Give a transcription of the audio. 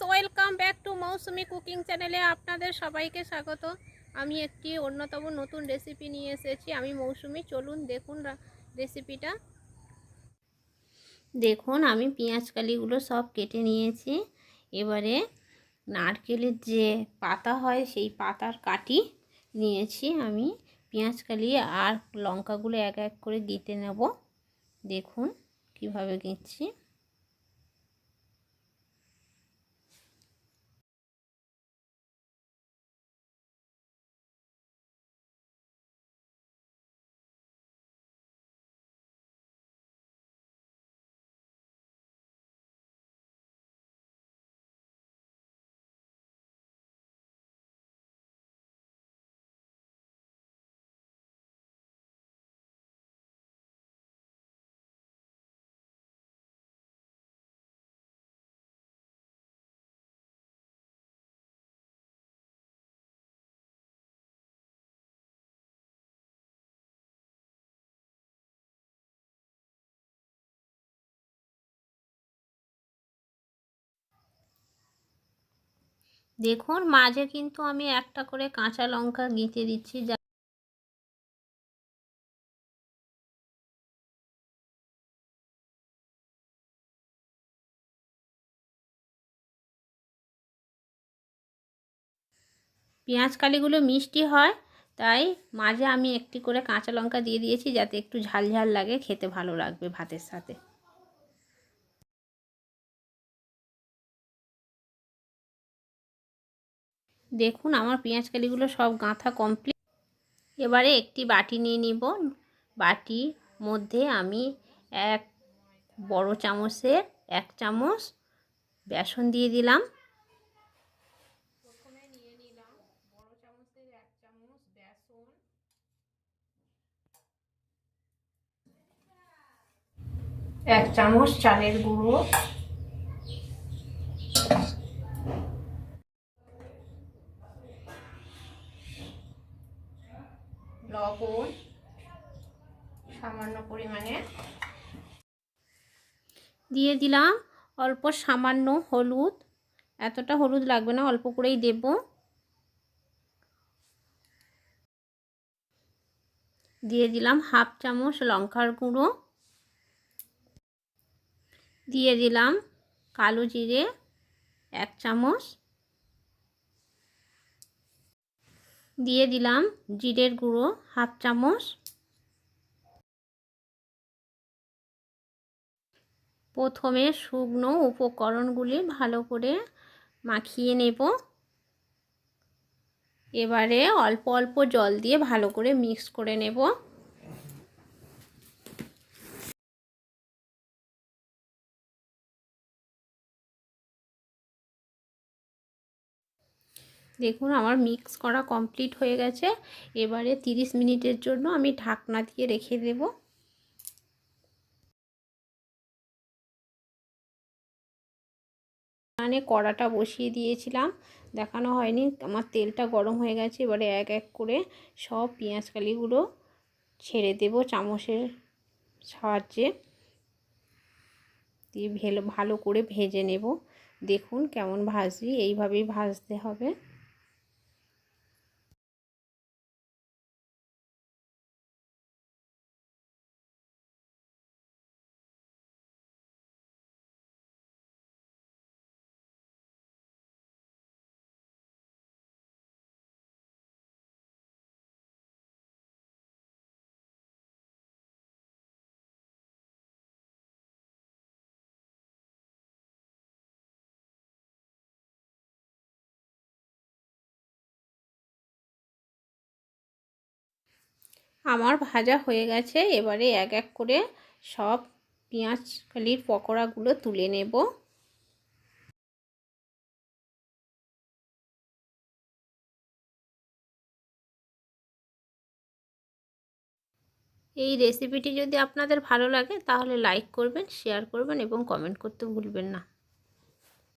Welcome back to Mousumi cooking চ্যানেলে আপনাদের সবাইকে স্বাগত। আমি একটি অন্যতম নতুন রেসিপি নিয়ে এসেছি। আমি মৌসুমি, চলুন দেখুন রেসিপিটা। দেখুন আমি পেঁয়াজকালিগুলো সব কেটে নিয়েছি। এবারে নারকেলের যে পাতা হয় সেই পাতার কাটি নিয়েছি আমি। পেঁয়াজকালি আর লঙ্কাগুলো এক এক করে গেঁথে নেব। দেখুন কিভাবে গেঁথছি। দেখুন মাঝে কিন্তু আমি একটা করে কাঁচা লঙ্কা গেঁথে দিচ্ছি। পেঁয়াজকালিগুলো মিষ্টি হয়, তাই মাঝে আমি একটি করে কাঁচা লঙ্কা দিয়ে দিয়েছি, যাতে একটু ঝাল ঝাল লাগে, খেতে ভালো লাগবে ভাতের সাথে। দেখুন আমার পেঁয়াজকালিগুলো সব গাঁথা কমপ্লিট। এবারে একটি বাটি নিয়ে নিব। বাটির মধ্যে আমি এক বড় চামচের 1 চামচ বেসন দিয়ে দিলাম। প্রথমে নিয়ে নিলাম বড় চামচের 1 চামচ বেসন, 1 চামচ চালের গুঁড়ো, লবণ সামান্য পরিমাণে দিয়ে দিলাম, অল্প সামান্য হলুদ, এতটা হলুদ লাগবে না, অল্প করেই দেব। দিয়ে দিলাম 1/2 চামচ লঙ্কার গুঁড়ো, দিয়ে দিলাম কালো জিরে 1 চামচ, দিয়ে দিলাম জিরের গুঁড়ো 1/2 চামচ। প্রথমে শুকনো উপকরণগুলি ভালো করে মাখিয়ে নেব। এবারে অল্প অল্প জল দিয়ে ভালো করে মিক্স করে নেব। দেখুন আমার মিক্স করা কমপ্লিট হয়ে গেছে। এবারে 30 মিনিটের জন্য আমি ঢাকনা দিয়ে রেখে দেব। কড়াটা বসিয়ে দিয়েছিলাম, দেখানো হয়নি, আমার তেলটা গরম হয়ে গেছে। এবারে এক এক করে সব পেঁয়াজকালিগুলো ছেড়ে দেব চামচের সাহায্যে, দিয়ে ভালো করে ভেজে নেব। দেখুন কেমন ভাজছি, এইভাবেই ভাজতে হবে। আমার ভাজা হয়ে গেছে। এবারে এক এক করে সব পেঁয়াজকালির পকোড়াগুলো তুলে নেব। এই রেসিপিটি যদি আপনাদের ভালো লাগে তাহলে লাইক করবেন, শেয়ার করবেন এবং কমেন্ট করতে ভুলবেন না।